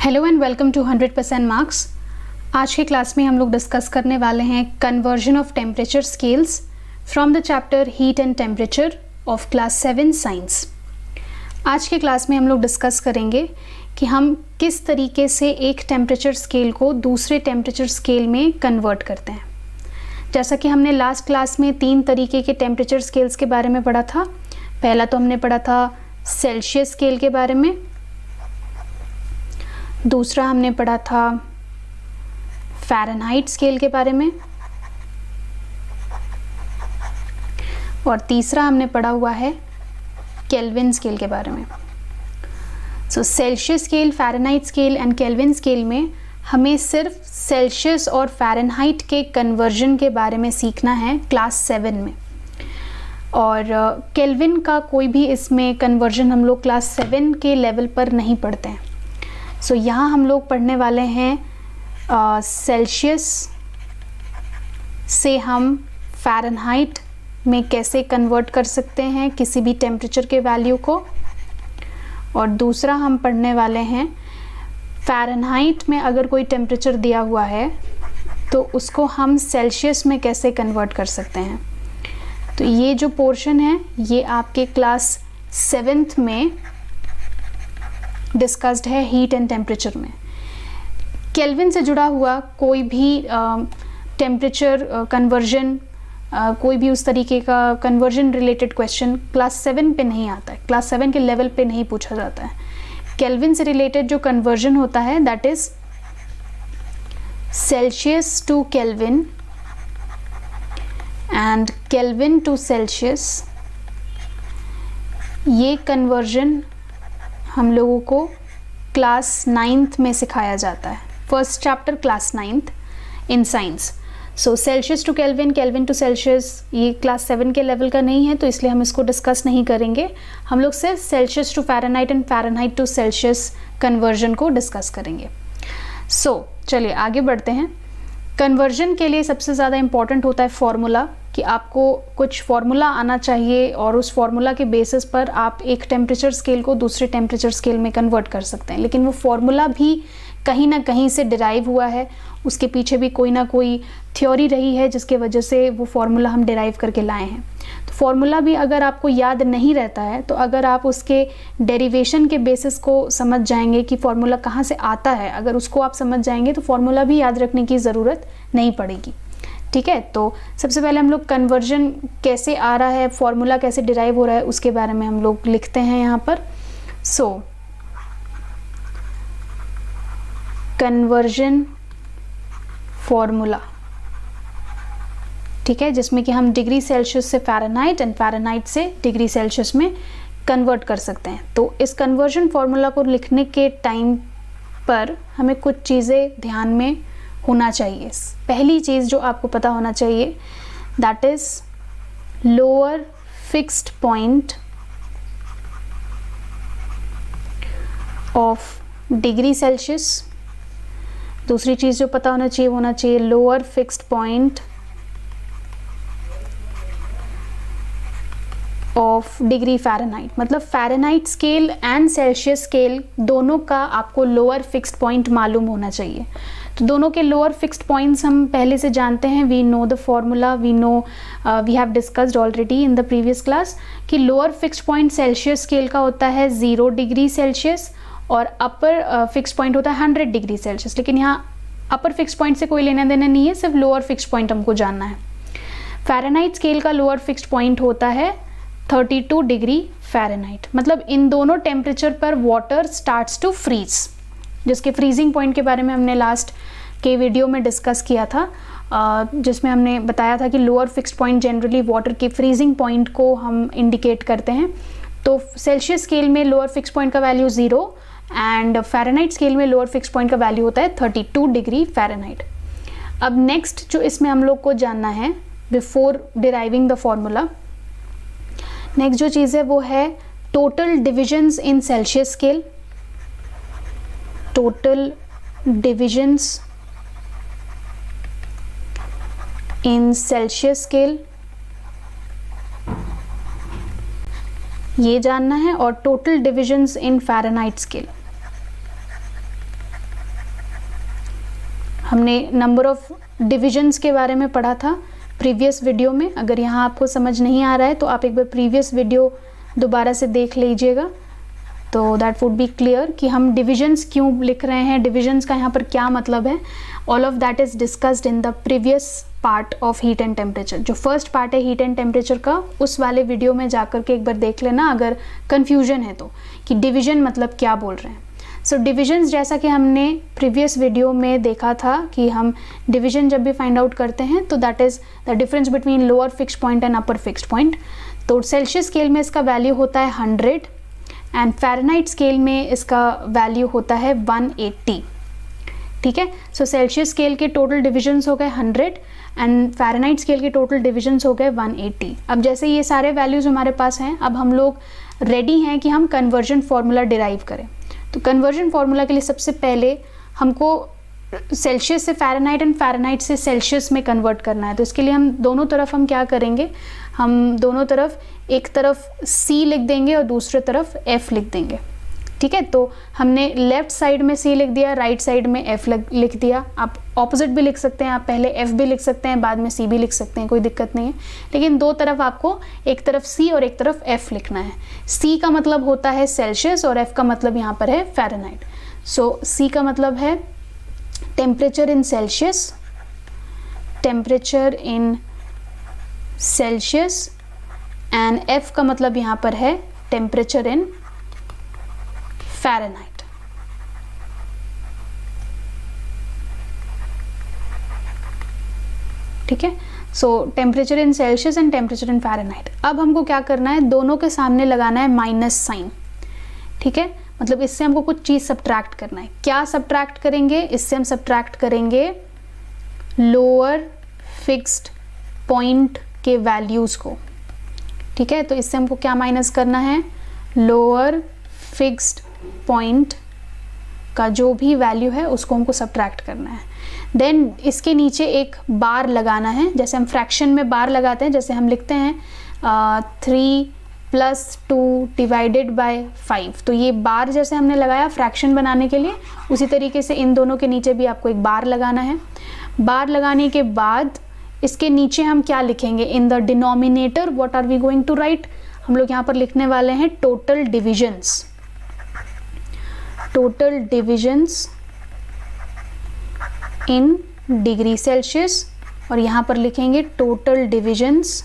Hello and welcome to 100% marks. आज के class में हम लोग डिस्कस करने वाले हैं conversion of temperature scales from the chapter heat and temperature of class 7 science. आज के क्लास में हम लोग डिस्कस करेंगे कि हम किस तरीके से एक टेम्परेचर स्केल को दूसरे टेम्परेचर स्केल में कन्वर्ट करते हैं। जैसा कि हमने लास्ट क्लास में 3 तरीके के टेम्परेचर स्केल्स के बारे में पढ़ा था। पहला तो हमने पढ़ा था सेल्सियस स्केल के बारे में, दूसरा हमने पढ़ा था फ़ारेनहाइट स्केल के बारे में, और तीसरा हमने पढ़ा हुआ है केल्विन स्केल के बारे में। So Celsius scale, Fahrenheit scale and Kelvin scale में हमें सिर्फ सेल्सियस और फ़ारेनहाइट के कन्वर्जन के बारे में सीखना है क्लास 7 में, और केल्विन का कोई भी इसमें कन्वर्जन हम लोग क्लास 7 के लेवल पर नहीं पढ़ते हैं। सो यहाँ हम लोग पढ़ने वाले हैं सेल्सियस से हम फ़ारेनहाइट में कैसे कन्वर्ट कर सकते हैं किसी भी टेम्परेचर के वैल्यू को, और दूसरा हम पढ़ने वाले हैं फ़ारेनहाइट में अगर कोई टेम्परेचर दिया हुआ है तो उसको हम सेल्सियस में कैसे कन्वर्ट कर सकते हैं। तो ये जो पोर्शन है ये आपके क्लास 7th में डिस्कस्ड है हीट एंड टेम्परेचर में। केल्विन से जुड़ा हुआ कोई भी टेम्परेचर कन्वर्जन, कोई भी उस तरीके का कन्वर्जन रिलेटेड क्वेश्चन क्लास 7 पे नहीं आता है, क्लास 7 के लेवल पे नहीं पूछा जाता है। केल्विन से रिलेटेड जो कन्वर्जन होता है that is Celsius to Kelvin and Kelvin to Celsius. ये कन्वर्जन हम लोगों को क्लास 9th में सिखाया जाता है, first chapter class 9th in science. So Celsius to Kelvin, Kelvin to Celsius ये क्लास 7 के लेवल का नहीं है, तो इसलिए हम इसको डिस्कस नहीं करेंगे। हम लोग सिर्फ Celsius to Fahrenheit and Fahrenheit to Celsius conversion को डिस्कस करेंगे। सो चलिए आगे बढ़ते हैं। कन्वर्जन के लिए सबसे ज़्यादा इम्पॉर्टेंट होता है फॉर्मूला, कि आपको कुछ फॉर्मूला आना चाहिए और उस फॉर्मूला के बेसिस पर आप एक टेम्परेचर स्केल को दूसरे टेम्परेचर स्केल में कन्वर्ट कर सकते हैं। लेकिन वो फॉर्मूला भी कहीं ना कहीं से डिराइव हुआ है, उसके पीछे भी कोई ना कोई थ्योरी रही है जिसके वजह से वो फॉर्मूला हम डिराइव करके लाए हैं। तो फॉर्मूला भी अगर आपको याद नहीं रहता है तो अगर आप उसके डेरिवेशन के बेसिस को समझ जाएंगे कि फॉर्मूला कहाँ से आता है, अगर उसको आप समझ जाएंगे तो फॉर्मूला भी याद रखने की ज़रूरत नहीं पड़ेगी। ठीक है, तो सबसे पहले हम लोग कन्वर्जन कैसे आ रहा है, फॉर्मूला कैसे डिराइव हो रहा है, उसके बारे में हम लोग लिखते हैं यहाँ पर। सो कन्वर्जन फॉर्मूला, ठीक है, जिसमें कि हम डिग्री सेल्सियस से फ़ारेनहाइट एंड फ़ारेनहाइट से डिग्री सेल्सियस में कन्वर्ट कर सकते हैं। तो इस कन्वर्जन फॉर्मूला को लिखने के टाइम पर हमें कुछ चीज़ें ध्यान में होना चाहिए। पहली चीज़ जो आपको पता होना चाहिए that is lower fixed point of degree Celsius. दूसरी चीज़ जो पता होना चाहिए lower fixed point of degree Fahrenheit. मतलब Fahrenheit scale and Celsius scale दोनों का आपको लोअर फिक्स्ड पॉइंट मालूम होना चाहिए। तो दोनों के लोअर फिक्स्ड पॉइंट्स हम पहले से जानते हैं। We know the formula, we know, we have discussed already in the previous class कि lower fixed point Celsius scale का होता है 0 डिग्री सेल्सियस और अपर फिक्स्ड पॉइंट होता है 100 डिग्री सेल्सियस। लेकिन यहाँ अपर फिक्स्ड पॉइंट से कोई लेना देना नहीं है, सिर्फ लोअर फिक्स्ड पॉइंट हमको जानना है। फ़ारेनहाइट स्केल का लोअर फिक्स्ड पॉइंट होता है 32 डिग्री फ़ारेनहाइट। मतलब इन दोनों टेम्परेचर पर वाटर स्टार्ट्स टू फ्रीज, जिसके फ्रीजिंग पॉइंट के बारे में हमने लास्ट के वीडियो में डिस्कस किया था, जिसमें हमने बताया था कि lower fixed point generally water के फ्रीजिंग पॉइंट को हम इंडिकेट करते हैं। तो सेल्सियस स्केल में लोअर फिक्स्ड पॉइंट का वैल्यू 0 एंड फ़ारेनहाइट स्केल में लोअर फिक्स्ड पॉइंट का वैल्यू होता है 32 डिग्री फ़ारेनहाइट। अब नेक्स्ट जो इसमें हम लोग को जानना है before deriving the formula, next जो चीज़ है वो है टोटल डिविजन्स इन सेल्सियस स्केल। टोटल डिविजन्स इन सेल्सियस स्केल ये जानना है, और टोटल डिविजन्स इन फ़ारेनहाइट स्केल। हमने नंबर ऑफ डिविजन्स के बारे में पढ़ा था प्रीवियस वीडियो में। अगर यहाँ आपको समझ नहीं आ रहा है तो आप एक बार प्रीवियस वीडियो दोबारा से देख लीजिएगा, तो दैट वुड बी क्लियर कि हम डिविजन्स क्यों लिख रहे हैं, डिविजन्स का यहाँ पर क्या मतलब है। All of that is discussed in the previous part of heat and temperature. जो फर्स्ट पार्ट है हीट एंड टेम्परेचर का, उस वाले वीडियो में जाकर के एक बार देख लेना अगर कन्फ्यूजन है तो, कि डिवीजन मतलब क्या बोल रहे हैं। सो डिविजन्स जैसा कि हमने प्रीवियस वीडियो में देखा था कि हम डिवीजन जब भी फाइंड आउट करते हैं तो that is the difference between lower fixed point and upper fixed point. तो सेल्सियस स्केल में इसका वैल्यू होता है 100 एंड फ़ारेनहाइट स्केल में इसका वैल्यू होता है 180। ठीक है, सो सेल्सियस स्केल के टोटल डिविजन्स हो गए 100 एंड फ़ारेनहाइट स्केल के टोटल डिविजन्स हो गए 180। अब जैसे ये सारे वैल्यूज़ हमारे पास हैं, अब हम लोग रेडी हैं कि हम कन्वर्जन फार्मूला डिराइव करें। तो कन्वर्जन फार्मूला के लिए सबसे पहले हमको सेल्सियस से फ़ारेनहाइट एंड फ़ारेनहाइट से सेल्सियस में कन्वर्ट करना है। तो इसके लिए हम दोनों तरफ हम क्या करेंगे, हम दोनों तरफ एक तरफ C लिख देंगे और दूसरे तरफ F लिख देंगे। ठीक है, तो हमने लेफ्ट साइड में C लिख दिया, राइट साइड में F लिख दिया। आप ऑपोजिट भी लिख सकते हैं, आप पहले F भी लिख सकते हैं, बाद में C भी लिख सकते हैं, कोई दिक्कत नहीं है। लेकिन दो तरफ आपको एक तरफ C और एक तरफ F लिखना है। C का मतलब होता है सेल्सियस और F का मतलब यहाँ पर है फ़ारेनहाइट। सो C का मतलब है temperature in Celsius, temperature in Celsius, and F का मतलब यहाँ पर है टेम्परेचर इन फ़ारेनहाइट। ठीक है, सो temperature in Celsius and temperature in Fahrenheit. अब हमको क्या करना है, दोनों के सामने लगाना है माइनस साइन। ठीक है, मतलब इससे हमको कुछ चीज़ सब्ट्रैक्ट करना है। क्या सब्ट्रैक्ट करेंगे, इससे हम सब्ट्रैक्ट करेंगे लोअर फिक्स्ड पॉइंट के वैल्यूज़ को। ठीक है, तो इससे हमको क्या माइनस करना है, लोअर फिक्स्ड पॉइंट का जो भी वैल्यू है उसको हमको सब्ट्रैक्ट करना है। देन इसके नीचे एक बार लगाना है, जैसे हम फ्रैक्शन में बार लगाते हैं, जैसे हम लिखते हैं 3 + 2 / 5। तो ये बार जैसे हमने लगाया फ्रैक्शन बनाने के लिए, उसी तरीके से इन दोनों के नीचे भी आपको एक बार लगाना है। बार लगाने के बाद इसके नीचे हम क्या लिखेंगे, in the denominator what are we going to write, हम लोग यहाँ पर लिखने वाले हैं total divisions. Total divisions in degree Celsius, और यहाँ पर लिखेंगे total divisions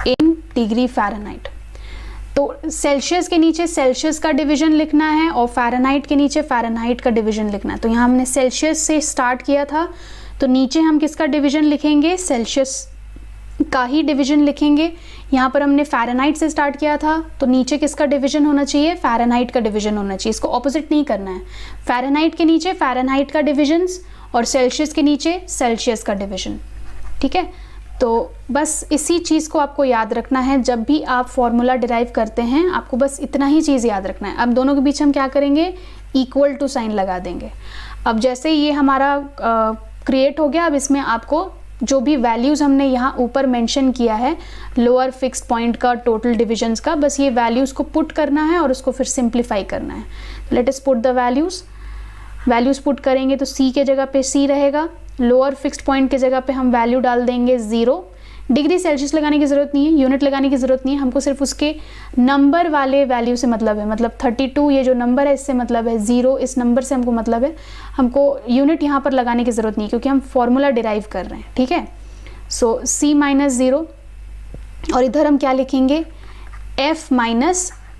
in degree Fahrenheit. तो सेल्सियस के नीचे सेल्सियस का डिवीजन लिखना है और फ़ारेनहाइट के नीचे फ़ारेनहाइट का डिवीजन लिखना है। तो यहाँ हमने सेल्सियस से स्टार्ट किया था, तो नीचे हम किसका डिवीजन लिखेंगे, सेल्सियस का ही डिवीजन लिखेंगे। यहाँ पर हमने फ़ारेनहाइट से स्टार्ट किया था, तो नीचे किसका डिवीजन होना चाहिए, फ़ारेनहाइट का डिवीजन होना चाहिए। इसको ऑपोजिट नहीं करना है, फ़ारेनहाइट के नीचे फ़ारेनहाइट का डिविजन्स और सेल्सियस के नीचे सेल्सियस का डिवीजन। ठीक है, तो बस इसी चीज़ को आपको याद रखना है जब भी आप फॉर्मूला डिराइव करते हैं, आपको बस इतना ही चीज़ याद रखना है। अब दोनों के बीच हम क्या करेंगे, इक्वल टू साइन लगा देंगे। अब जैसे ये हमारा क्रिएट हो गया, अब इसमें आपको जो भी वैल्यूज़ हमने यहाँ ऊपर मेंशन किया है लोअर फिक्स्ड पॉइंट का, टोटल डिविजन्स का, बस ये वैल्यूज़ को पुट करना है और उसको फिर सिंप्लीफाई करना है। Let us put the values put करेंगे तो C के जगह पे C रहेगा, लोअर फिक्स्ड पॉइंट के जगह पे हम वैल्यू डाल देंगे 0। डिग्री सेल्सियस लगाने की ज़रूरत नहीं है, यूनिट लगाने की ज़रूरत नहीं है, हमको सिर्फ उसके नंबर वाले वैल्यू से मतलब है। मतलब 32 ये जो नंबर है इससे मतलब है, 0 इस नंबर से हमको मतलब है। हमको यूनिट यहाँ पर लगाने की ज़रूरत नहीं है क्योंकि हम फॉर्मूला डिराइव कर रहे हैं। ठीक है, सो C - 0 और इधर हम क्या लिखेंगे, F -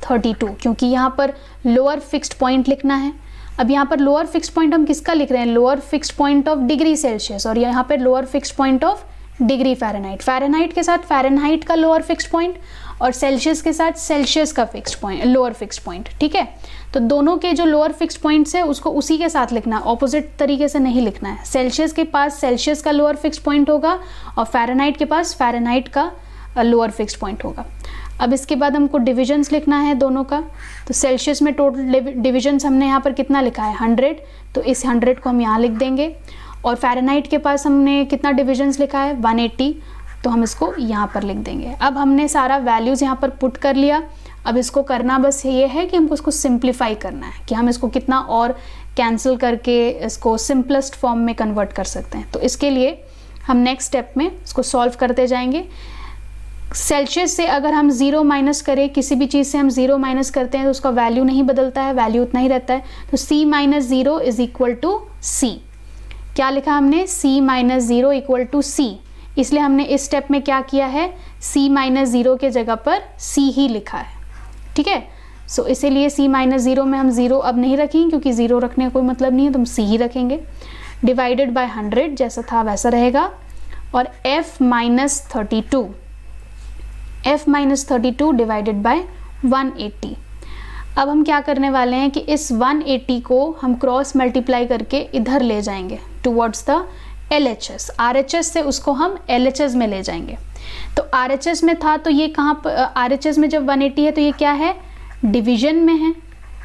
32, क्योंकि यहाँ पर लोअर फिक्स्ड पॉइंट लिखना है। अब यहाँ पर लोअर फिक्स्ड पॉइंट हम किसका लिख रहे हैं, lower fixed point of degree Celsius, और यहाँ पर lower fixed point of degree Fahrenheit. Fahrenheit के साथ फ़ारेनहाइट का लोअर फिक्स्ड पॉइंट और सेल्सियस के साथ सेल्सियस का fixed point, lower fixed point. ठीक है, तो दोनों के जो लोअर फिक्स्ड पॉइंट्स है उसको उसी के साथ लिखना है, ऑपोजिट तरीके से नहीं लिखना है। सेल्सियस के पास सेल्सियस का लोअर फिक्स्ड पॉइंट होगा और फ़ारेनहाइट के पास फ़ारेनहाइट का लोअर फिक्स्ड पॉइंट होगा। अब इसके बाद हमको डिविजन्स लिखना है दोनों का। तो सेल्सियस में टोटल डिविजन्स हमने यहाँ पर कितना लिखा है, 100, तो इस 100 को हम यहाँ लिख देंगे। और फ़ारेनहाइट के पास हमने कितना डिविजन्स लिखा है, 180, तो हम इसको यहाँ पर लिख देंगे। अब हमने सारा वैल्यूज़ यहाँ पर पुट कर लिया। अब इसको करना बस ये है कि हमको इसको सिंप्लीफाई करना है कि हम इसको कितना और कैंसिल करके इसको सिंपलेस्ट फॉर्म में कन्वर्ट कर सकते हैं। तो इसके लिए हम नेक्स्ट स्टेप में इसको सॉल्व करते जाएंगे। सेल्सियस से अगर हम 0 माइनस करें, किसी भी चीज़ से हम 0 माइनस करते हैं तो उसका वैल्यू नहीं बदलता है, वैल्यू उतना ही रहता है। तो c minus 0 is equal to c। क्या लिखा हमने? c minus 0 equal to c। इसलिए हमने इस स्टेप में क्या किया है, c माइनस 0 के जगह पर c ही लिखा है। ठीक है, सो इसीलिए c माइनस 0 में हम 0 अब नहीं रखेंगे क्योंकि 0 रखने का कोई मतलब नहीं है, तो हम c ही रखेंगे। डिवाइडेड बाय 100 जैसा था वैसा रहेगा। और f माइनस 32 डिवाइडेड बाय 180। अब हम क्या करने वाले हैं कि इस 180 को हम क्रॉस मल्टीप्लाई करके इधर ले जाएंगे टुवर्ड्स द LHS। RHS से उसको हम LHS में ले जाएंगे। तो RHS में था तो ये कहाँ पर, RHS में जब 180 है तो ये क्या है, डिवीजन में है,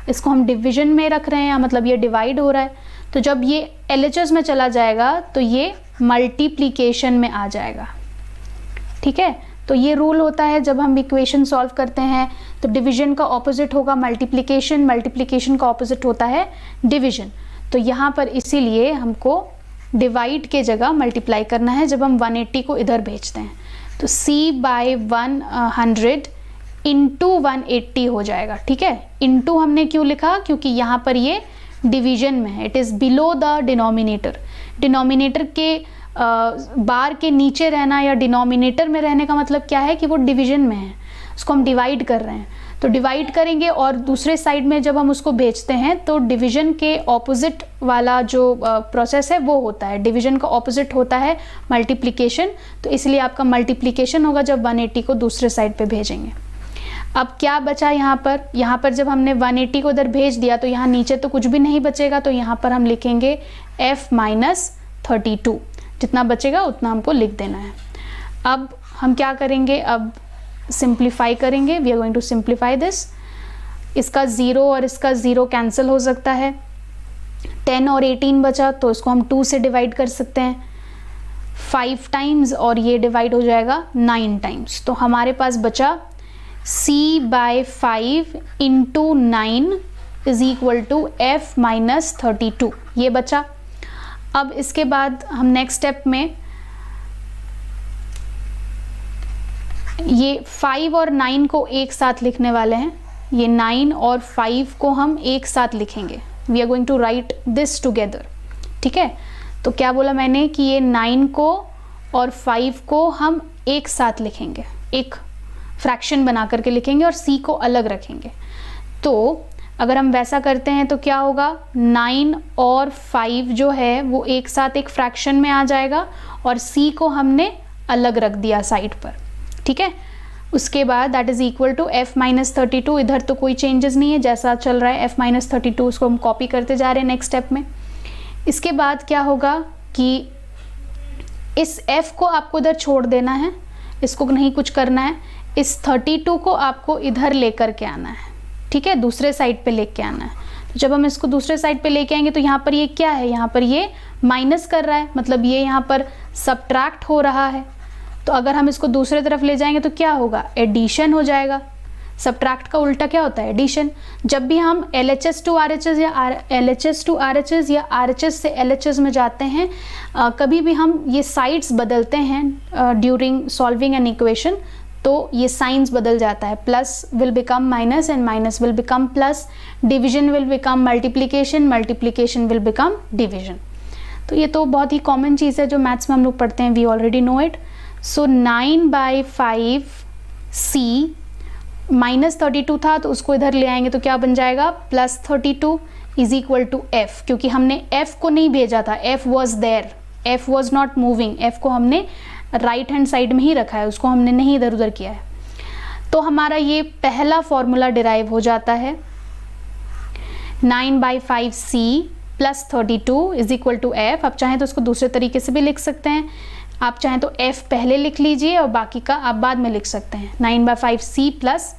इसको हम डिवीजन में रख रहे हैं, मतलब ये डिवाइड हो रहा है। तो जब ये LHS में चला जाएगा तो ये मल्टीप्लिकेशन में आ जाएगा। ठीक है, तो ये रूल होता है जब हम इक्वेशन सॉल्व करते हैं तो डिवीजन का ऑपोजिट होगा मल्टीप्लिकेशन, मल्टीप्लिकेशन का ऑपोजिट होता है डिवीजन। तो यहाँ पर इसीलिए हमको डिवाइड के जगह मल्टीप्लाई करना है जब हम 180 को इधर भेजते हैं। तो c बाय 100 इंटू 180 हो जाएगा। ठीक है, इंटू हमने क्यों लिखा, क्योंकि यहाँ पर ये डिवीजन में है, it is below the denominator. Denominator के बार के नीचे रहना या डिनोमिनेटर में रहने का मतलब क्या है कि वो डिवीजन में है, उसको हम डिवाइड कर रहे हैं। तो डिवाइड करेंगे और दूसरे साइड में जब हम उसको भेजते हैं तो डिवीजन के ऑपोजिट वाला जो प्रोसेस है वो होता है, डिवीजन का ऑपोजिट होता है मल्टीप्लिकेशन। तो इसलिए आपका मल्टीप्लिकेशन होगा जब 180 को दूसरे साइड पे भेजेंगे। अब क्या बचा यहाँ पर जब हमने 180 को उधर भेज दिया तो यहाँ नीचे तो कुछ भी नहीं बचेगा, तो यहाँ पर हम लिखेंगे f माइनस 32, जितना बचेगा उतना हमको लिख देना है। अब हम क्या करेंगे, अब सिंप्लीफाई करेंगे, we are going to simplify this. इसका 0 और इसका 0 कैंसिल हो सकता है। 10 और 18 बचा तो इसको हम 2 से डिवाइड कर सकते हैं 5 टाइम्स, और ये डिवाइड हो जाएगा 9 टाइम्स। तो हमारे पास बचा c by 5 into 9 is equal to f minus 32, ये बचा। अब इसके बाद हम नेक्स्ट स्टेप में ये 5 और 9 को एक साथ लिखने वाले हैं। ये 9 और 5 को हम एक साथ लिखेंगे, we are going to write this together. ठीक है, तो क्या बोला मैंने कि ये 9 को और 5 को हम एक साथ लिखेंगे, एक फ्रैक्शन बना करके लिखेंगे और c को अलग रखेंगे। तो अगर हम वैसा करते हैं तो क्या होगा, 9 और 5 जो है वो एक साथ एक फ्रैक्शन में आ जाएगा और c को हमने अलग रख दिया साइड पर। ठीक है, उसके बाद that is equal to f minus 32। इधर तो कोई चेंजेस नहीं है, जैसा चल रहा है f माइनस 32 उसको हम कॉपी करते जा रहे हैं नेक्स्ट स्टेप में। इसके बाद क्या होगा कि इस f को आपको इधर छोड़ देना है, इसको नहीं कुछ करना है। इस 32 को आपको इधर लेकर के आना है। ठीक है, दूसरे साइड पे लेके आना है। तो जब हम इसको दूसरे साइड पे लेके आएंगे तो यहाँ पर ये क्या है, यहाँ पर ये माइनस कर रहा है, मतलब ये यहाँ पर सब्ट्रैक्ट हो रहा है। तो अगर हम इसको दूसरे तरफ ले जाएंगे तो क्या होगा, एडिशन हो जाएगा। सब्ट्रैक्ट का उल्टा क्या होता है, एडिशन। जब भी हम LHS टू RHS या LHS टू RHS या RHS से LHS में जाते हैं, कभी भी हम ये साइड्स बदलते हैं ड्यूरिंग सॉल्विंग एन इक्वेशन, तो ये साइंस बदल जाता है। Plus will become minus and minus will become plus, division will become multiplication, multiplication will become division. तो ये तो बहुत ही कॉमन चीज़ है जो मैथ्स में हम लोग पढ़ते हैं, we already know it. So 9 by 5 c minus 32 था तो उसको इधर ले आएंगे तो क्या बन जाएगा, plus 32 is equal to f, क्योंकि हमने f को नहीं भेजा था, f was there, f was not moving, f को हमने राइट हैंड साइड में ही रखा है, उसको हमने नहीं इधर उधर किया है। तो हमारा ये पहला फॉर्मूला डिराइव हो जाता है 9 by 5 c plus 32 is equal to f। आप चाहें तो उसको दूसरे तरीके से भी लिख सकते हैं, आप चाहें तो f पहले लिख लीजिए और बाकी का आप बाद में लिख सकते हैं। 9 by 5 c plus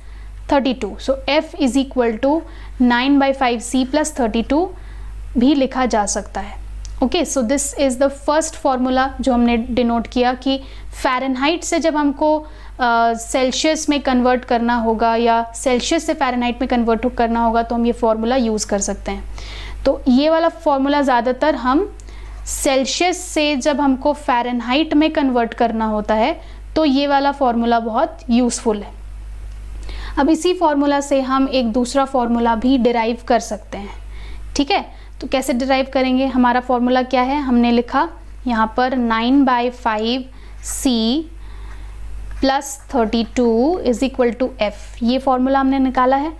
32, so f is equal to 9 by 5 c plus 32 भी लिखा जा सकता है। Okay, so this is the first formula जो हमने डिनोट किया कि फ़ारेनहाइट से जब हमको सेल्सियस में कन्वर्ट करना होगा या सेल्सियस से फ़ारेनहाइट में कन्वर्ट करना होगा तो हम ये फार्मूला यूज़ कर सकते हैं। तो ये वाला फार्मूला ज़्यादातर हम सेल्सियस से जब हमको फ़ारेनहाइट में कन्वर्ट करना होता है तो ये वाला फार्मूला बहुत यूज़फुल है। अब इसी फार्मूला से हम एक दूसरा फार्मूला भी डिराइव कर सकते हैं, ठीक है। तो कैसे डिराइव करेंगे, हमारा फार्मूला क्या है, हमने लिखा यहाँ पर 9/5c plus 32 is equal to f, ये फार्मूला हमने निकाला है।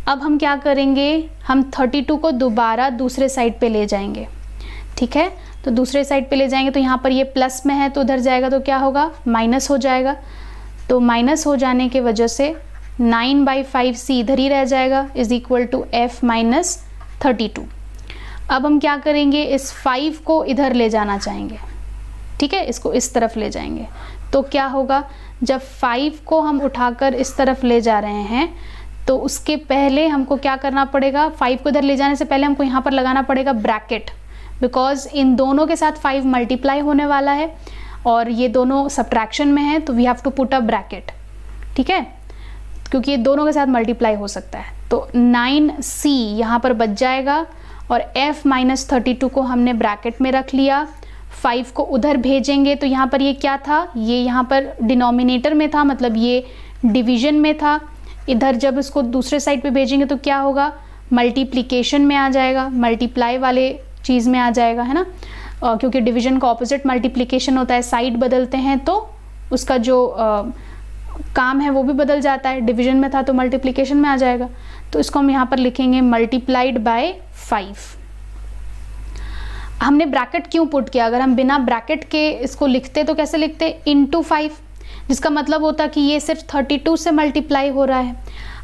अब हम क्या करेंगे, हम 32 को दोबारा दूसरे साइड पे ले जाएंगे, ठीक है। तो दूसरे साइड पे ले जाएंगे तो यहाँ पर ये प्लस में है तो उधर जाएगा तो क्या होगा, माइनस हो जाएगा। तो माइनस हो जाने के वजह से 9/5c इधर ही रह जाएगा is equal to f minus 32। अब हम क्या करेंगे, इस 5 को इधर ले जाना चाहेंगे, ठीक है, इसको इस तरफ ले जाएंगे। तो क्या होगा, जब 5 को हम उठाकर इस तरफ ले जा रहे हैं तो उसके पहले हमको क्या करना पड़ेगा, 5 को इधर ले जाने से पहले हमको यहाँ पर लगाना पड़ेगा ब्रैकेट, बिकॉज इन दोनों के साथ 5 मल्टीप्लाई होने वाला है और ये दोनों सब्ट्रैक्शन में है तो we have to put a bracket, ठीक है, क्योंकि ये दोनों के साथ मल्टीप्लाई हो सकता है। तो 9c यहाँ पर बच जाएगा और f माइनस 32 को हमने ब्रैकेट में रख लिया। 5 को उधर भेजेंगे तो यहाँ पर ये क्या था, ये यहाँ पर डिनोमिनेटर में था, मतलब ये डिवीजन में था। इधर जब इसको दूसरे साइड पे भेजेंगे तो क्या होगा, मल्टीप्लिकेशन में आ जाएगा, मल्टीप्लाई वाले चीज़ में आ जाएगा, है ना। क्योंकि डिवीजन का ऑपोजिट मल्टीप्लिकेशन होता है, साइड बदलते हैं तो उसका जो काम है वो भी बदल जाता है। डिवीजन में था तो मल्टीप्लिकेशन में आ जाएगा। तो इसको हम यहाँ पर लिखेंगे मल्टीप्लाइड बाय 5। हमने ब्रैकेट क्यों पुट किया, अगर हम बिना ब्रैकेट के इसको लिखते तो कैसे लिखते, इनटू 5, जिसका मतलब होता कि ये सिर्फ 32 से मल्टीप्लाई हो रहा है।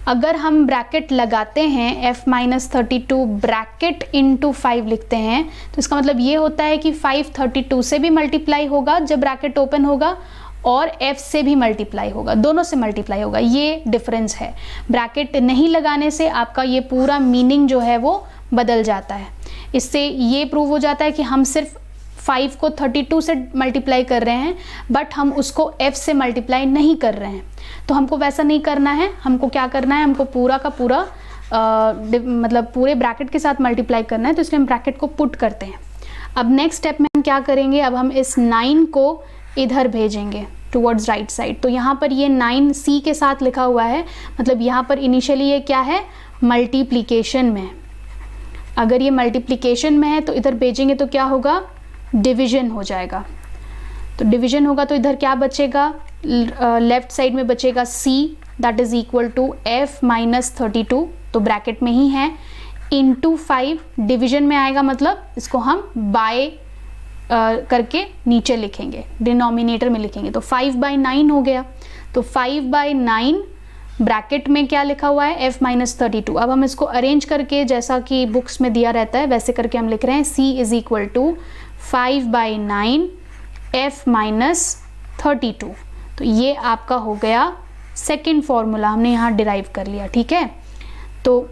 अगर हम ब्रैकेट लगाते हैं f माइनस 32 ब्रैकेट इंटू 5 लिखते हैं तो इसका मतलब ये होता है कि 5 32 से भी मल्टीप्लाई होगा जब ब्रैकेट ओपन होगा और f से भी मल्टीप्लाई होगा, दोनों से मल्टीप्लाई होगा। ये डिफरेंस है। ब्रैकेट नहीं लगाने से आपका ये पूरा मीनिंग जो है वो बदल जाता है। इससे ये प्रूव हो जाता है कि हम सिर्फ 5 को 32 से मल्टीप्लाई कर रहे हैं बट हम उसको f से मल्टीप्लाई नहीं कर रहे हैं। तो हमको वैसा नहीं करना है, हमको क्या करना है, हमको पूरा का पूरा मतलब पूरे ब्रैकेट के साथ मल्टीप्लाई करना है। तो इसलिए हम ब्रैकेट को पुट करते हैं। अब नेक्स्ट स्टेप में हम क्या करेंगे, अब हम इस 9 को इधर भेजेंगे टुवर्ड्स राइट साइड। तो यहाँ पर ये 9c के साथ लिखा हुआ है, मतलब यहाँ पर इनिशियली ये क्या है, मल्टीप्लिकेशन में है। अगर ये मल्टीप्लिकेशन में है तो इधर भेजेंगे तो क्या होगा, डिवीजन हो जाएगा। तो डिवीजन होगा तो इधर क्या बचेगा, लेफ्ट साइड में बचेगा c that is equal to f minus 32, तो ब्रैकेट में ही है, इंटू 5 डिवीजन में आएगा, मतलब इसको हम बाय करके नीचे लिखेंगे, डिनोमिनेटर में लिखेंगे। तो 5/9 हो गया। तो 5/9 ब्रैकेट में क्या लिखा हुआ है, f माइनस 32। अब हम इसको अरेंज करके जैसा कि बुक्स में दिया रहता है वैसे करके हम लिख रहे हैं c is equal to 5/9 f minus 32। तो ये आपका हो गया सेकेंड फॉर्मूला, हमने यहाँ डिराइव कर लिया, ठीक है। तो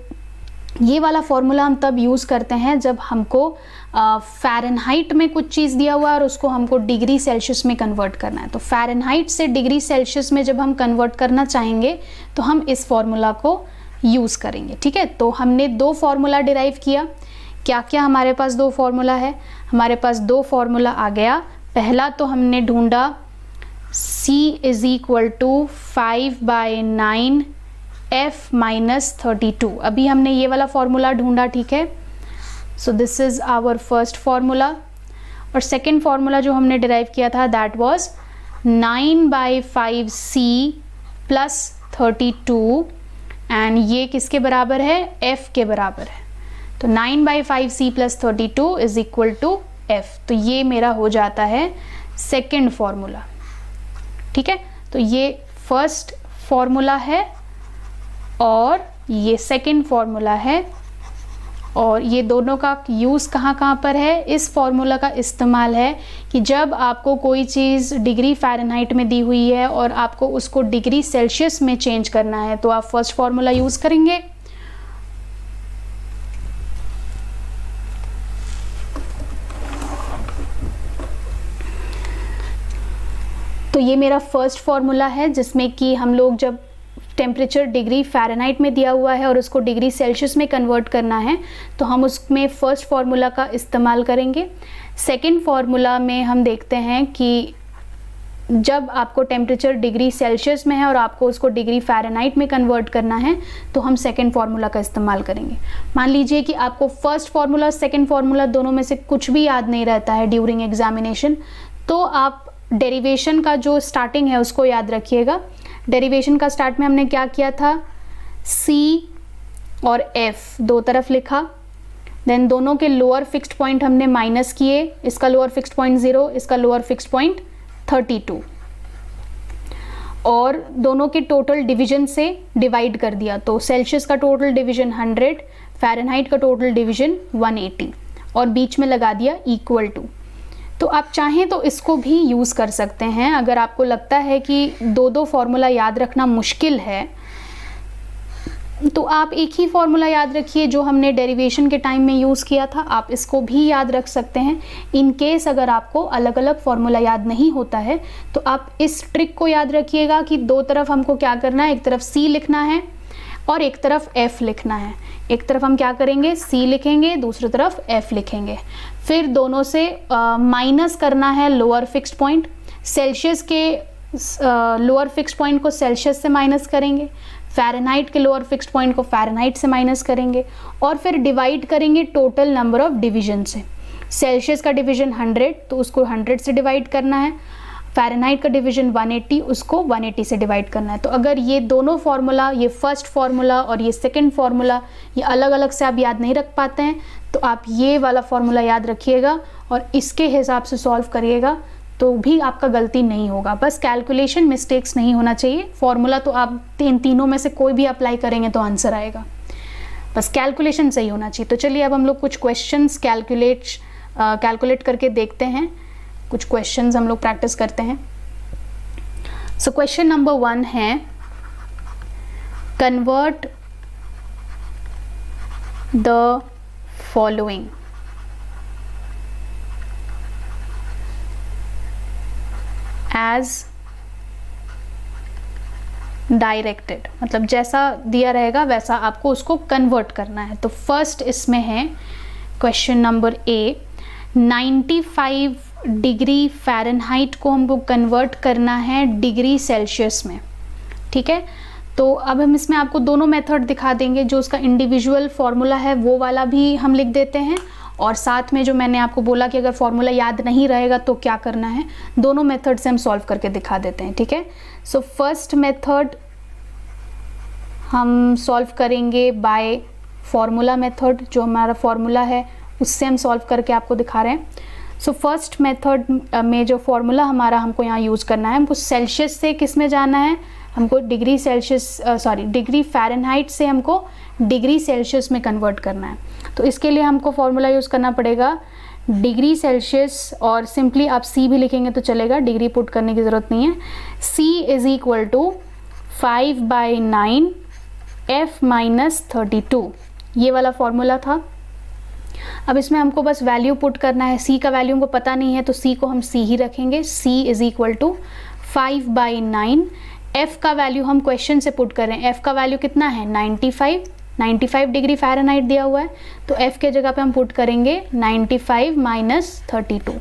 ये वाला फॉर्मूला हम तब यूज़ करते हैं जब हमको फ़ारेनहाइट में कुछ चीज़ दिया हुआ है और उसको हमको डिग्री सेल्सियस में कन्वर्ट करना है। तो फ़ारेनहाइट से डिग्री सेल्सियस में जब हम कन्वर्ट करना चाहेंगे तो हम इस फॉर्मूला को यूज़ करेंगे, ठीक है। तो हमने 2 फार्मूला डिराइव किया। क्या क्या हमारे पास 2 फार्मूला है, हमारे पास 2 फार्मूला आ गया। पहला तो हमने ढूंढा c is equal to 5/9 f minus 32। अभी हमने ये वाला फॉर्मूला ढूंढा, ठीक है। So this is our first formula. और सेकेंड फॉर्मूला जो हमने डिराइव किया था that was 9/5c plus 32 and ये किसके बराबर है, f के बराबर है। तो 9/5c plus 32 is equal to f। तो ये मेरा हो जाता है सेकेंड फॉर्मूला, ठीक है। तो ये फर्स्ट फॉर्मूला है और ये सेकेंड फॉर्मूला है और ये दोनों का यूज़ कहाँ पर है, इस फॉर्मूला का इस्तेमाल है कि जब आपको कोई चीज़ डिग्री फ़ारेनहाइट में दी हुई है और आपको उसको डिग्री सेल्सियस में चेंज करना है तो आप फर्स्ट फॉर्मूला यूज़ करेंगे। तो ये मेरा फर्स्ट फार्मूला है जिसमें कि हम लोग जब टेम्परेचर डिग्री फ़ारेनहाइट में दिया हुआ है और उसको डिग्री सेल्सियस में कन्वर्ट करना है तो हम उसमें फ़र्स्ट फार्मूला का इस्तेमाल करेंगे। सेकंड फार्मूला में हम देखते हैं कि जब आपको टेम्परेचर डिग्री सेल्सियस में है और आपको उसको डिग्री फ़ारेनहाइट में कन्वर्ट करना है तो हम सेकंड फार्मूला का इस्तेमाल करेंगे। मान लीजिए कि आपको फर्स्ट फार्मूला सेकंड फार्मूला दोनों में से कुछ भी याद नहीं रहता है ड्यूरिंग एग्जामिनेशन, तो आप डेरिवेशन का जो स्टार्टिंग है उसको याद रखिएगा। डेरिवेशन का स्टार्ट में हमने क्या किया था, C और F दो तरफ लिखा, देन दोनों के लोअर फिक्स्ड पॉइंट हमने माइनस किए, इसका लोअर फिक्स्ड पॉइंट 0, इसका लोअर फिक्स्ड पॉइंट 32, और दोनों के टोटल डिवीजन से डिवाइड कर दिया। तो सेल्सियस का टोटल डिवीजन 100, फ़ारेनहाइट का टोटल डिवीजन 180 और बीच में लगा दिया इक्वल टू। तो आप चाहें तो इसको भी यूज़ कर सकते हैं। अगर आपको लगता है कि दो दो फार्मूला याद रखना मुश्किल है तो आप एक ही फार्मूला याद रखिए जो हमने डेरिवेशन के टाइम में यूज़ किया था, आप इसको भी याद रख सकते हैं। इन केस अगर आपको अलग अलग फार्मूला याद नहीं होता है तो आप इस ट्रिक को याद रखिएगा कि दो तरफ हमको क्या करना है, एक तरफ C लिखना है और एक तरफ F लिखना है। एक तरफ हम क्या करेंगे, C लिखेंगे, दूसरी तरफ F लिखेंगे। फिर दोनों से माइनस करना है लोअर फिक्स्ड पॉइंट, सेल्सियस के लोअर फिक्स्ड पॉइंट को सेल्सियस से माइनस करेंगे, फ़ारेनहाइट के लोअर फिक्स्ड पॉइंट को फ़ारेनहाइट से माइनस करेंगे और फिर डिवाइड करेंगे टोटल नंबर ऑफ डिवीजन से। सेल्सियस का डिवीजन 100 तो उसको 100 से डिवाइड करना है, फ़ारेनहाइट का डिवीजन 180 उसको 180 से डिवाइड करना है। तो अगर ये दोनों फार्मूला, ये फर्स्ट फार्मूला और ये सेकंड फार्मूला, ये अलग अलग से आप याद नहीं रख पाते हैं तो आप ये वाला फार्मूला याद रखिएगा और इसके हिसाब से सॉल्व करिएगा तो भी आपका गलती नहीं होगा। बस कैलकुलेशन मिस्टेक्स नहीं होना चाहिए। फार्मूला तो आप तीनों में से कोई भी अप्लाई करेंगे तो आंसर आएगा, बस कैलकुलेशन सही होना चाहिए। तो चलिए अब हम लोग कुछ क्वेश्चंस कैलकुलेट करके देखते हैं। कुछ क्वेश्चंस हम लोग प्रैक्टिस करते हैं। सो क्वेश्चन नंबर 1 है, convert the following as directed, मतलब जैसा दिया रहेगा वैसा आपको उसको कन्वर्ट करना है। तो फर्स्ट इसमें है question number A, 95 degree Fahrenheit को हमको कन्वर्ट करना है डिग्री सेल्सियस में। ठीक है, तो अब हम इसमें आपको दोनों मेथड दिखा देंगे। जो उसका इंडिविजुअल फार्मूला है वो वाला भी हम लिख देते हैं और साथ में जो मैंने आपको बोला कि अगर फार्मूला याद नहीं रहेगा तो क्या करना है, दोनों मेथड से हम सॉल्व करके दिखा देते हैं। ठीक है, सो फर्स्ट मेथड हम सॉल्व करेंगे बाय फार्मूला मेथड। जो हमारा फार्मूला है उससे हम सॉल्व करके आपको दिखा रहे हैं। सो फर्स्ट मेथड में जो फार्मूला हमारा हमको यहाँ यूज़ करना है, हमको सेल्सियस से किस में जाना है, हमको डिग्री फ़ारेनहाइट से हमको डिग्री सेल्सियस में कन्वर्ट करना है। तो इसके लिए हमको फार्मूला यूज़ करना पड़ेगा डिग्री सेल्सियस, और सिंपली आप C भी लिखेंगे तो चलेगा, डिग्री पुट करने की ज़रूरत नहीं है। C is equal to 5/9 F minus 32, ये वाला फार्मूला था। अब इसमें हमको बस वैल्यू पुट करना है। C का वैल्यू हमको पता नहीं है तो C को हम C ही रखेंगे। C is equal to 5/9, F का वैल्यू हम क्वेश्चन से पुट कर रहे हैं। F का वैल्यू कितना है, 95 डिग्री फ़ारेनहाइट दिया हुआ है तो F के जगह पे हम पुट करेंगे 95 माइनस 32।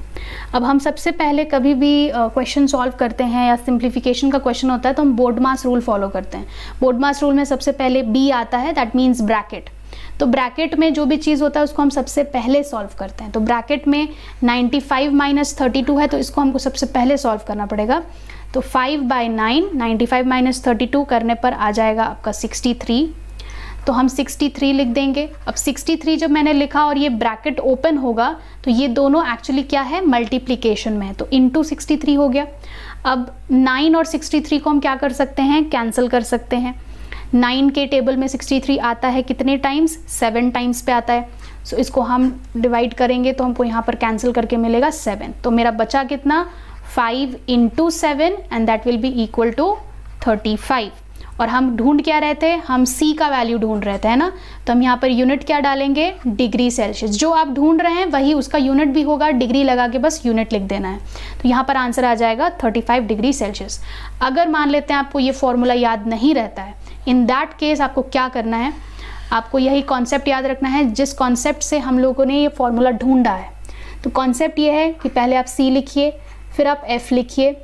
अब हम सबसे पहले कभी भी क्वेश्चन सॉल्व करते हैं या सिंप्लीफिकेशन का क्वेश्चन होता है तो हम बोर्ड मास रूल फॉलो करते हैं। बोर्ड मास रूल में सबसे पहले B आता है, दैट मीन्स ब्रैकेट। तो ब्रैकेट में जो भी चीज़ होता है उसको हम सबसे पहले सॉल्व करते हैं। तो ब्रैकेट में 95 माइनस 32 है तो इसको हमको सबसे पहले सॉल्व करना पड़ेगा। तो 5/9 95 माइनस 32 करने पर आ जाएगा आपका 63। तो हम 63 लिख देंगे। अब 63 जब मैंने लिखा और ये ब्रैकेट ओपन होगा तो ये दोनों एक्चुअली क्या है, मल्टीप्लिकेशन में है, तो इंटू 63 हो गया। अब 9 और 63 को हम क्या कर सकते हैं, कैंसिल कर सकते हैं। 9 के टेबल में 63 आता है कितने टाइम्स, 7 टाइम्स पे आता है। सो इसको हम डिवाइड करेंगे तो हमको यहाँ पर कैंसिल करके मिलेगा 7। तो मेरा बचा कितना, 5 × 7 and that will be equal to 35। और हम ढूंढ क्या रहे थे, हम C का वैल्यू ढूंढ रहे थे, है ना। तो हम यहाँ पर यूनिट क्या डालेंगे, डिग्री सेल्सियस। जो आप ढूंढ रहे हैं वही उसका यूनिट भी होगा, डिग्री लगा के बस यूनिट लिख देना है। तो यहाँ पर आंसर आ जाएगा 35 डिग्री सेल्सियस। अगर मान लेते हैं आपको ये फॉर्मूला याद नहीं रहता है, इन दैट केस आपको क्या करना है, आपको यही कॉन्सेप्ट याद रखना है जिस कॉन्सेप्ट से हम लोगों ने ये फॉर्मूला ढूंढा है। तो कॉन्सेप्ट ये है कि पहले आप C लिखिए, फिर आप F लिखिए,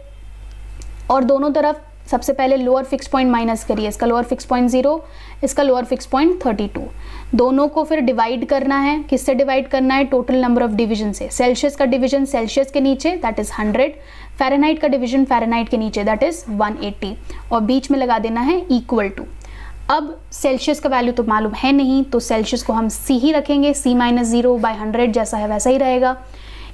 और दोनों तरफ सबसे पहले लोअर फिक्स पॉइंट माइनस करिए। इसका लोअर फिक्स पॉइंट 0, इसका लोअर फिक्स पॉइंट 32। दोनों को फिर डिवाइड करना है। किससे डिवाइड करना है, टोटल नंबर ऑफ डिवीजन से। सेल्सियस का डिवीजन सेल्सियस के नीचे, दैट इज 100। फ़ारेनहाइट का डिवीजन फ़ारेनहाइट के नीचे, दैट इज 180, और बीच में लगा देना है इक्वल टू। अब सेल्सियस का वैल्यू तो मालूम है नहीं, तो सेल्सियस को हम C ही रखेंगे, C - 0/100 जैसा है वैसा ही रहेगा,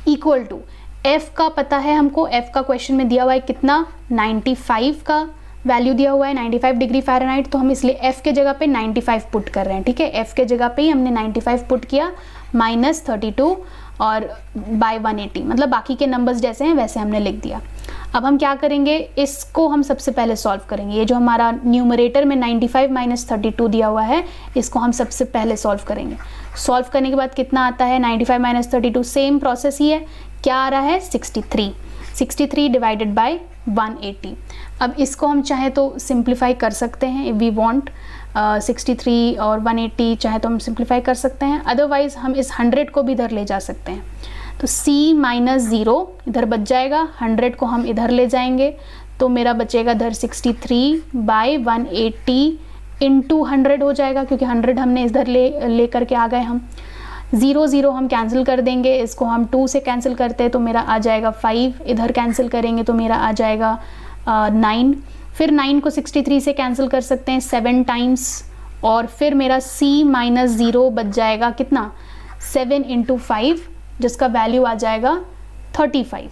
इक्वल टू F का पता है हमको। F का क्वेश्चन में दिया हुआ है कितना, 95 का वैल्यू दिया हुआ है, 95 डिग्री फ़ारेनहाइट। तो हम इसलिए F के जगह पे 95 पुट कर रहे हैं, ठीक है। F के जगह पे ही हमने 95 पुट किया, -32 और बाय 180, मतलब बाकी के नंबर्स जैसे हैं वैसे हमने लिख दिया। अब हम क्या करेंगे, इसको हम सबसे पहले सॉल्व करेंगे। ये जो हमारा न्यूमरेटर में 95 - 32 दिया हुआ है, इसको हम सबसे पहले सॉल्व करेंगे। सॉल्व करने के बाद कितना आता है, 95 - 32, सेम प्रोसेस ही है। क्या आ रहा है, 63 डिवाइडेड बाय 180। अब इसको हम चाहे तो सिंप्लीफाई कर सकते हैं, इफ़ वी वांट। 63 और 180 चाहे तो हम सिंप्लीफाई कर सकते हैं, अदरवाइज हम इस 100 को भी इधर ले जा सकते हैं। तो C - 0 इधर बच जाएगा, 100 को हम इधर ले जाएंगे तो मेरा बचेगा इधर 63/180 इंटू 100 हो जाएगा, क्योंकि 100 हमने इधर ले करके आ गए हम। 0 हम कैंसिल कर देंगे, इसको हम 2 से कैंसिल करते हैं तो मेरा आ जाएगा 5, इधर कैंसिल करेंगे तो मेरा आ जाएगा 9। फिर 9 को 63 से कैंसिल कर सकते हैं 7 टाइम्स, और फिर मेरा C - 0 बच जाएगा कितना, 7 × 5, जिसका वैल्यू आ जाएगा 35।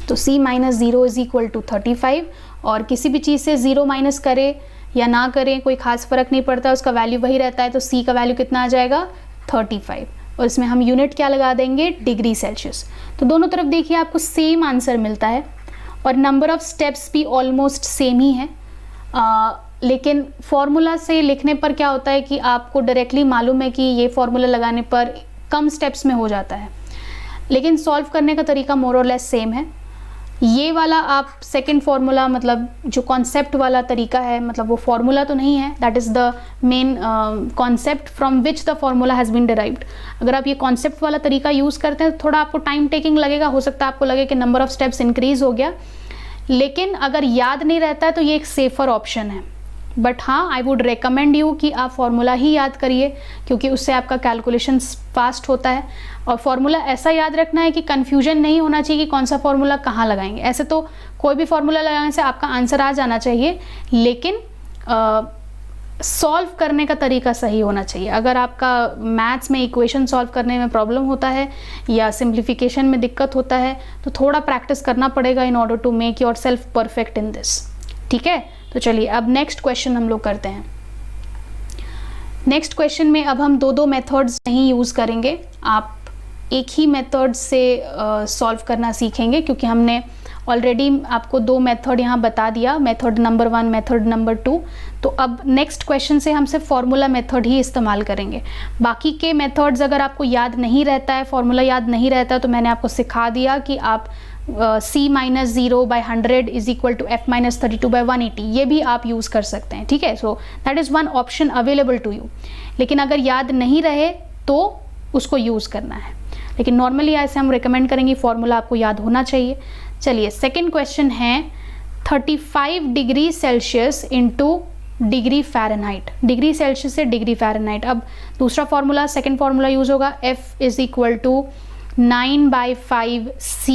तो C - 0 = 35, और किसी भी चीज़ से 0 माइनस करे या ना करें कोई खास फ़र्क नहीं पड़ता, उसका वैल्यू वही रहता है। तो C का वैल्यू कितना आ जाएगा, 35, और इसमें हम यूनिट क्या लगा देंगे, डिग्री सेल्सियस। तो दोनों तरफ देखिए आपको सेम आंसर मिलता है, और नंबर ऑफ स्टेप्स भी ऑलमोस्ट सेम ही है। लेकिन फॉर्मूला से लिखने पर क्या होता है कि आपको डायरेक्टली मालूम है कि ये फॉर्मूला लगाने पर कम स्टेप्स में हो जाता है, लेकिन सॉल्व करने का तरीका मोर और लेस सेम है। ये वाला आप सेकंड फार्मूला, मतलब जो कॉन्सेप्ट वाला तरीका है, मतलब वो फार्मूला तो नहीं है, that is the main concept from which the formula has been derived. अगर आप ये कॉन्सेप्ट वाला तरीका यूज़ करते हैं तो थोड़ा आपको टाइम टेकिंग लगेगा, हो सकता है आपको लगे कि नंबर ऑफ स्टेप्स इंक्रीज हो गया, लेकिन अगर याद नहीं रहता है तो ये एक सेफ़र ऑप्शन है। बट हाँ, आई वुड रिकमेंड यू कि आप फार्मूला ही याद करिए, क्योंकि उससे आपका कैलकुलेशन फास्ट होता है। और फार्मूला ऐसा याद रखना है कि कन्फ्यूजन नहीं होना चाहिए कि कौन सा फार्मूला कहाँ लगाएंगे। ऐसे तो कोई भी फार्मूला लगाने से आपका आंसर आ जाना चाहिए, लेकिन सॉल्व करने का तरीका सही होना चाहिए। अगर आपका मैथ्स में इक्वेशन सॉल्व करने में प्रॉब्लम होता है या सिंप्लीफिकेशन में दिक्कत होता है, तो थोड़ा प्रैक्टिस करना पड़ेगा in order to make yourself perfect in this. ठीक है, तो चलिए अब नेक्स्ट क्वेश्चन हम लोग करते हैं। नेक्स्ट क्वेश्चन में अब हम दो मेथड्स नहीं यूज़ करेंगे, आप एक ही मेथड से सॉल्व करना सीखेंगे, क्योंकि हमने ऑलरेडी आपको 2 मेथड यहाँ बता दिया, मेथड नंबर 1, मेथड नंबर 2। तो अब नेक्स्ट क्वेश्चन से हम सिर्फ फार्मूला मेथड ही इस्तेमाल करेंगे। बाकी के मेथड्स अगर आपको याद नहीं रहता है, फार्मूला याद नहीं रहता है, तो मैंने आपको सिखा दिया कि आप C - 0/100 = F - 32/180 ये भी आप यूज़ कर सकते हैं। ठीक है, so that is one option available to you. लेकिन अगर याद नहीं रहे तो उसको यूज़ करना है, लेकिन नॉर्मली ऐसे हम रिकमेंड करेंगे फार्मूला आपको याद होना चाहिए। चलिए, सेकेंड क्वेश्चन है 35 degree Celsius into degree Fahrenheit, degree Celsius से डिग्री फ़ारेनहाइट। अब दूसरा फार्मूला, सेकेंड फार्मूला यूज़ होगा, F = 9/5 C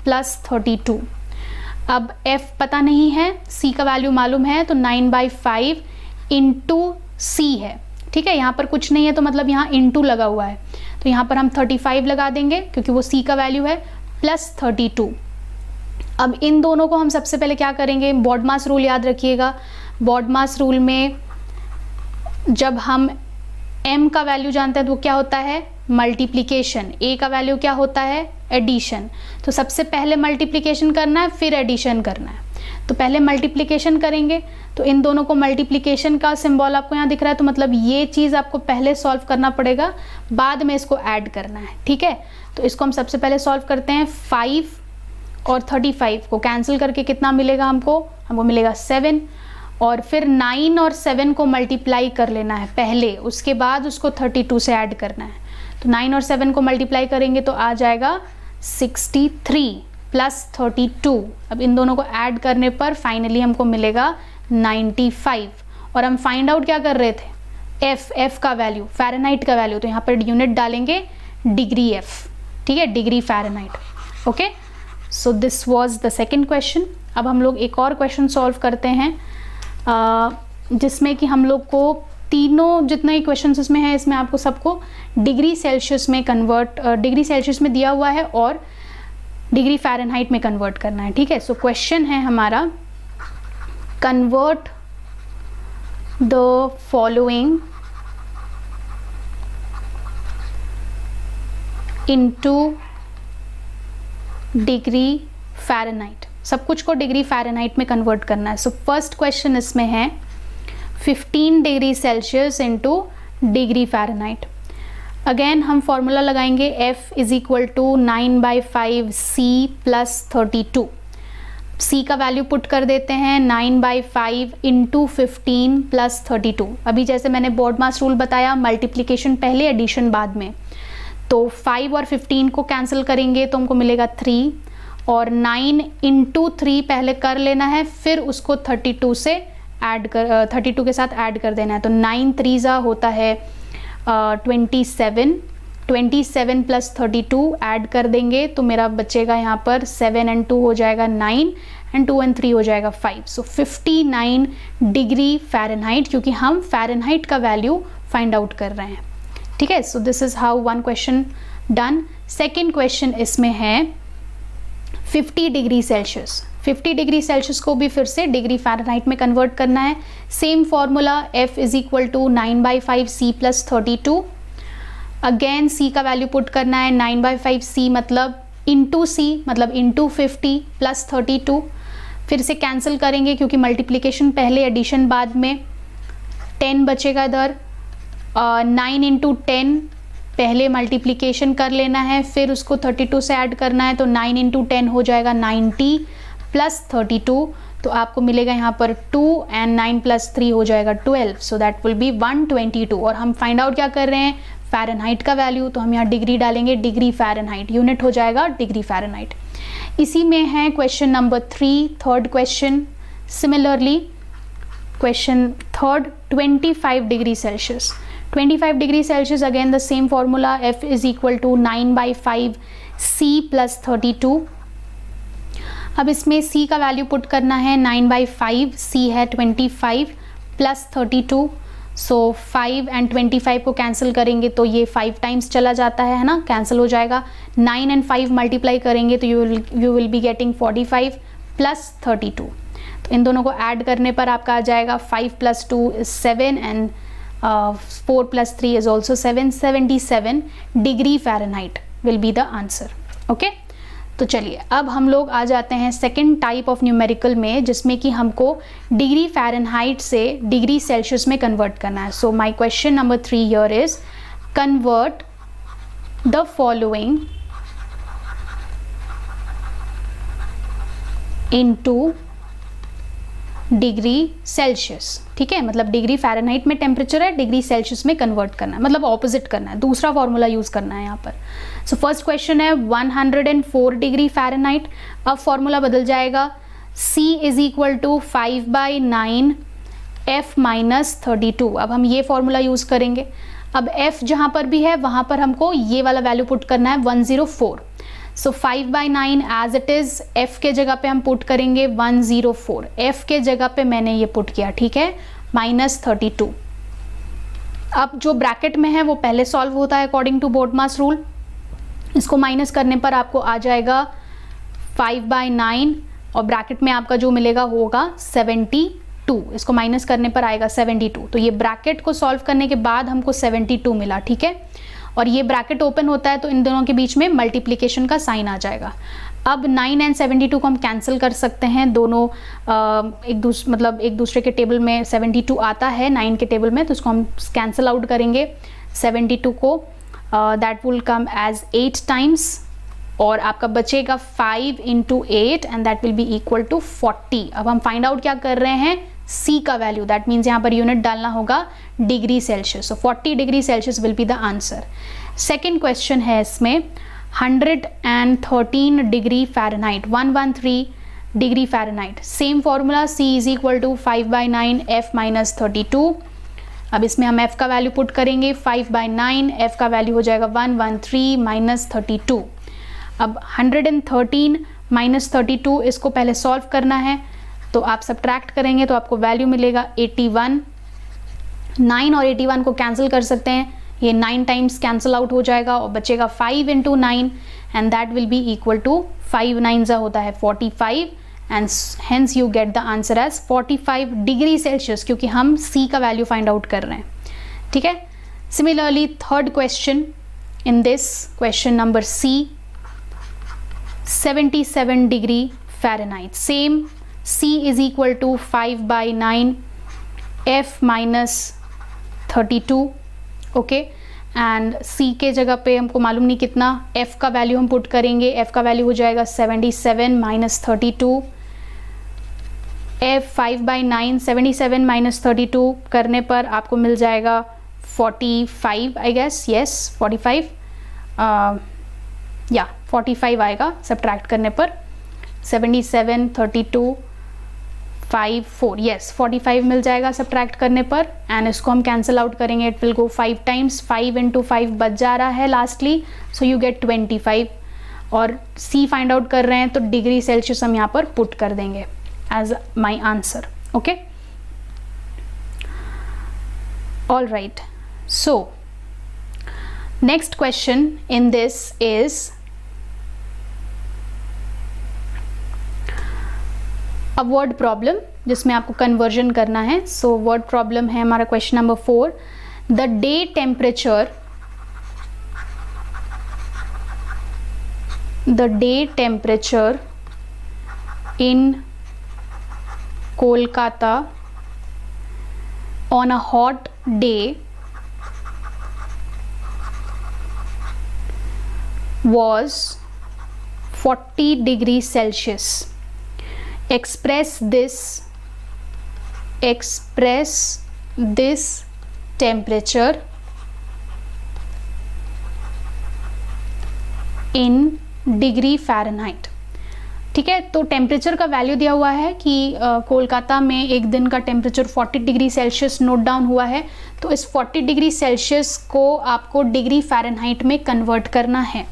+ 32। अब F पता नहीं है, C का वैल्यू मालूम है, तो 9/5 इंटू C है। ठीक है, यहाँ पर कुछ नहीं है तो मतलब यहाँ इंटू लगा हुआ है, तो यहाँ पर हम 35 लगा देंगे क्योंकि वो C का वैल्यू है, प्लस 32। अब इन दोनों को हम सबसे पहले क्या करेंगे, बॉडमास रूल याद रखिएगा। बॉडमास रूल में जब हम m का वैल्यू जानते हैं तो वो क्या होता है, मल्टीप्लिकेशन। a का वैल्यू क्या होता है, एडिशन। तो सबसे पहले मल्टीप्लिकेशन करना है, फिर एडिशन करना है। तो पहले मल्टीप्लिकेशन करेंगे, तो इन दोनों को मल्टीप्लिकेशन का सिंबल आपको यहाँ दिख रहा है, तो मतलब ये चीज़ आपको पहले सॉल्व करना पड़ेगा, बाद में इसको ऐड करना है, ठीक है। तो इसको हम सबसे पहले सॉल्व करते हैं। 5 और 35 को कैंसिल करके कितना मिलेगा हमको मिलेगा 7, और फिर 9 और 7 को मल्टीप्लाई कर लेना है पहले, उसके बाद उसको 32 से ऐड करना है। तो 9 और 7 को मल्टीप्लाई करेंगे तो आ जाएगा 63 प्लस 32। अब इन दोनों को ऐड करने पर फाइनली हमको मिलेगा 95। और हम फाइंड आउट क्या कर रहे थे, एफ का वैल्यू, फ़ारेनहाइट का वैल्यू, तो यहाँ पर यूनिट डालेंगे डिग्री एफ, ठीक है, degree Fahrenheit. Okay, so this was the second question. अब हम लोग एक और क्वेश्चन सॉल्व करते हैं जिसमें कि हम लोग को तीनों जितने ही क्वेश्चन इसमें है, इसमें आपको सबको डिग्री सेल्सियस में कन्वर्ट, डिग्री सेल्सियस में दिया हुआ है और डिग्री फ़ारेनहाइट में कन्वर्ट करना है, ठीक है। सो क्वेश्चन है हमारा, convert the following into degree Fahrenheit. सब कुछ को डिग्री फ़ारेनहाइट में कन्वर्ट करना है। सो फर्स्ट क्वेश्चन इसमें है 15 degree Celsius into degree Fahrenheit. Again हम फॉर्मूला लगाएंगे, F is equal to 9/5 C plus 32। C का वैल्यू पुट कर देते हैं 9/5 इंटू 15 प्लस 32। अभी जैसे मैंने बोर्ड मास रूल बताया, मल्टीप्लिकेशन पहले, एडिशन बाद में। तो 5 और 15 को कैंसिल करेंगे तो हमको मिलेगा 3, और 9 इंटू 3 पहले कर लेना है, फिर उसको 32 से ऐड कर 32 के साथ ऐड कर देना है। तो 9 3 होता है 27, 27 प्लस 32 ऐड कर देंगे तो मेरा बचेगा यहाँ पर 7 and 2 हो जाएगा 9, and 2 and 3 हो जाएगा 5। सो 59 डिग्री फ़ारेनहाइट, क्योंकि हम फ़ारेनहाइट का वैल्यू फाइंड आउट कर रहे हैं, ठीक है। So this is how one question done. Second question इसमें है 50 डिग्री सेल्सियस। 50 डिग्री सेल्सियस को भी फिर से डिग्री फ़ारेनहाइट में कन्वर्ट करना है। Same formula, F is equal to 9/5 C plus 32। Again C का वैल्यू पुट करना है, 9/5 C मतलब इंटू C मतलब इंटू 50 प्लस 32। फिर से कैंसिल करेंगे क्योंकि मल्टीप्लिकेशन पहले, एडिशन बाद में। 10 बचेगा इधर, 9 इंटू 10 पहले मल्टीप्लिकेशन कर लेना है, फिर उसको 32 से ऐड करना है। तो 9 इंटू 10 हो जाएगा 90 प्लस 32। तो आपको मिलेगा यहाँ पर 2 and 9 प्लस 3 हो जाएगा 12। So that will B 122। और हम फाइंड आउट क्या कर रहे हैं, फ़ारेनहाइट का वैल्यू, तो हम यहाँ डिग्री डालेंगे, डिग्री फ़ारेनहाइट, यूनिट हो जाएगा डिग्री फ़ारेनहाइट। इसी में है question number 3, third question. Similarly question third, 25 degree Celsius. 25 degree Celsius, again the same formula, F is equal to 9/5 C plus 32। अब इसमें C का वैल्यू पुट करना है, 9/5 C है 25 प्लस 32। सो 5 and 25 को कैंसिल करेंगे तो ये 5 टाइम्स चला जाता है ना, कैंसिल हो जाएगा। 9 and 5 मल्टीप्लाई करेंगे तो you will be getting 45 plus 32। तो इन दोनों को ऐड करने पर आपका आ जाएगा 5 + 2 is 7 and 4 + 3 is also 7। 77 degree Fahrenheit will be the answer. Okay, तो चलिए अब हम लोग आ जाते हैं सेकेंड टाइप ऑफ न्यूमेरिकल में, जिसमें कि हमको डिग्री फ़ारेनहाइट से डिग्री सेल्सियस में कन्वर्ट करना है। So my question number 3 here is, convert the following into degree Celsius. ठीक है, मतलब डिग्री फ़ारेनहाइट में टेम्परेचर है, डिग्री सेल्सियस में कन्वर्ट करना है, मतलब ऑपोजिट करना है, दूसरा फॉर्मूला यूज़ करना है यहाँ पर। सो फर्स्ट क्वेश्चन है 104 डिग्री फ़ारेनहाइट। अब फॉर्मूला बदल जाएगा, C is equal to 5/9 F minus 32। अब हम ये फॉर्मूला यूज़ करेंगे। अब F जहाँ पर भी है वहाँ पर हमको ये वाला वैल्यू पुट करना है 104। सो 5/9 एज इट इज़, F के जगह पे हम पुट करेंगे 104। F के जगह पे मैंने ये पुट किया, ठीक है, माइनस 32। अब जो ब्रैकेट में है वो पहले सॉल्व होता है अकॉर्डिंग टू बोर्डमास रूल। इसको माइनस करने पर आपको आ जाएगा 5/9 और ब्रैकेट में आपका जो मिलेगा होगा 72। इसको माइनस करने पर आएगा 72। तो ये ब्रैकेट को सॉल्व करने के बाद हमको 72 मिला, ठीक है। और ये ब्रैकेट ओपन होता है तो इन दोनों के बीच में मल्टीप्लिकेशन का साइन आ जाएगा। अब 9 एंड 72 को हम कैंसिल कर सकते हैं, दोनों एक दूसरे के टेबल में 72 आता है 9 के टेबल में, तो उसको हम कैंसिल आउट करेंगे 72 को, that will come as 8 times, और आपका बचेगा 5 × 8 and that will be equal to 40। अब हम फाइंड आउट क्या कर रहे हैं, C का वैल्यू, दैट मीन्स यहाँ पर यूनिट डालना होगा degree Celsius, so 40 degree Celsius will be the answer. Second question है इसमें 113 degree Fahrenheit, 113 degree Fahrenheit, same formula C is equal to 5/9 F - 32। अब इसमें हम F का वैल्यू पुट करेंगे, 5/9 F का वैल्यू हो जाएगा 113 - 32। अब 113 - 32 इसको पहले सॉल्व करना है, तो आप सब्ट्रैक्ट करेंगे तो आपको वैल्यू मिलेगा 81। 9 और 81 को कैंसिल कर सकते हैं, ये 9 टाइम्स कैंसिल आउट हो जाएगा और बचेगा 5 × 9 and that will be equal to 5 9 होता है 45 and hence you get the answer as 45 degree Celsius, क्योंकि हम C का वैल्यू फाइंड आउट कर रहे हैं। ठीक है, similarly third question in this question number C, 77 degree Fahrenheit, same C is equal to 5/9 F - 32। Okay, and C के जगह पे हमको मालूम नहीं कितना, F का वैल्यू हम पुट करेंगे, F का वैल्यू हो जाएगा 77 - 32। F 5/9, 77 - 32 करने पर आपको मिल जाएगा 45 आई गेस, यस 45, या 45 आएगा सब्ट्रैक्ट करने पर, 77 32 5 4, यस 45 मिल जाएगा सब्ट्रैक्ट करने पर, एंड इसको हम कैंसिल आउट करेंगे, इट विल गो 5 टाइम्स, 5 × 5 बच जा रहा है लास्टली, सो यू गेट 25। और C फाइंड आउट कर रहे हैं तो डिग्री सेल्सियस हम यहाँ पर पुट कर देंगे as my answer. Okay, all right, so next question in this is a word problem जिसमें आपको कन्वर्जन करना है। सो वर्ड प्रॉब्लम है हमारा question number 4, the day temperature in Kolkata on a hot day was 40 degrees Celsius. Express this temperature in degree Fahrenheit. ठीक है, तो temperature का वैल्यू दिया हुआ है कि कोलकाता में एक दिन का temperature 40 degree Celsius note down हुआ है, तो इस 40 डिग्री सेल्सियस को आपको डिग्री फ़ारेनहाइट में कन्वर्ट करना है।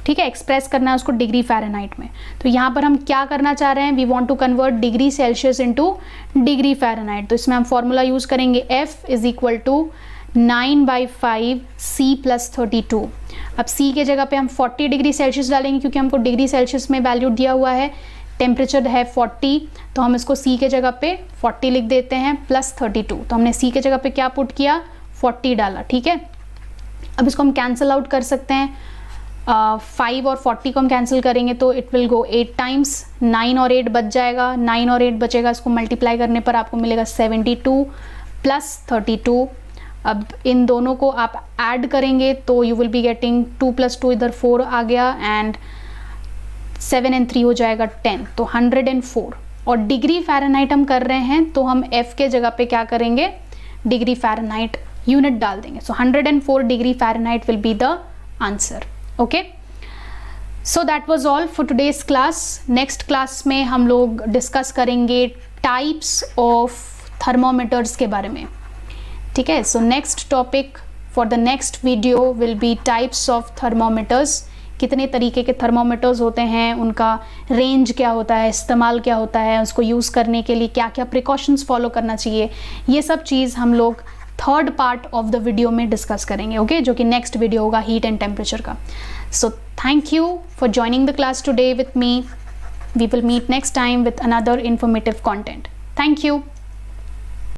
ठीक है, एक्सप्रेस करना है उसको डिग्री फ़ारेनहाइट में। तो यहाँ पर हम क्या करना चाह रहे हैं, we want to convert degree Celsius into degree Fahrenheit. तो इसमें हम फॉर्मूला यूज़ करेंगे, F is equal to 9/5 C + 32। अब C के जगह पे हम 40 डिग्री सेल्सियस डालेंगे, क्योंकि हमको डिग्री सेल्सियस में वैल्यू दिया हुआ है, टेम्परेचर है 40, तो हम इसको C के जगह पे 40 लिख देते हैं + 32। तो हमने C के जगह पे क्या पुट किया, 40 डाला। ठीक है, अब इसको हम कैंसिल आउट कर सकते हैं, 5 और 40 को हम कैंसिल करेंगे तो इट विल गो 8 टाइम्स, 9 और 8 बच जाएगा, 9 और 8 बचेगा, इसको मल्टीप्लाई करने पर आपको मिलेगा 72 + 32। अब इन दोनों को आप ऐड करेंगे तो यू विल बी गेटिंग 2 + 2 इधर 4 आ गया, एंड 7 और 3 हो जाएगा 10, तो 104। और डिग्री फ़ारेनहाइट हम कर रहे हैं तो हम F के जगह पे क्या करेंगे, डिग्री फ़ारेनहाइट यूनिट डाल देंगे। सो 104 degree Fahrenheit will be the answer. Okay, so that was all for today's class. Next class में हम लोग डिस्कस करेंगे टाइप्स ऑफ थर्मोमीटर्स के बारे में। ठीक है, so next topic for the next video will be types of thermometers. कितने तरीके के थर्मोमीटर्स होते हैं, उनका रेंज क्या होता है, इस्तेमाल क्या होता है, उसको यूज़ करने के लिए क्या क्या प्रिकॉशंस फॉलो करना चाहिए, ये सब चीज़ हम लोग third part of the video में डिस्कस करेंगे। ओके, जो कि नेक्स्ट वीडियो होगा हीट एंड टेम्परेचर का। So thank you for joining the class today with me. We will meet next time with another informative content. Thank you.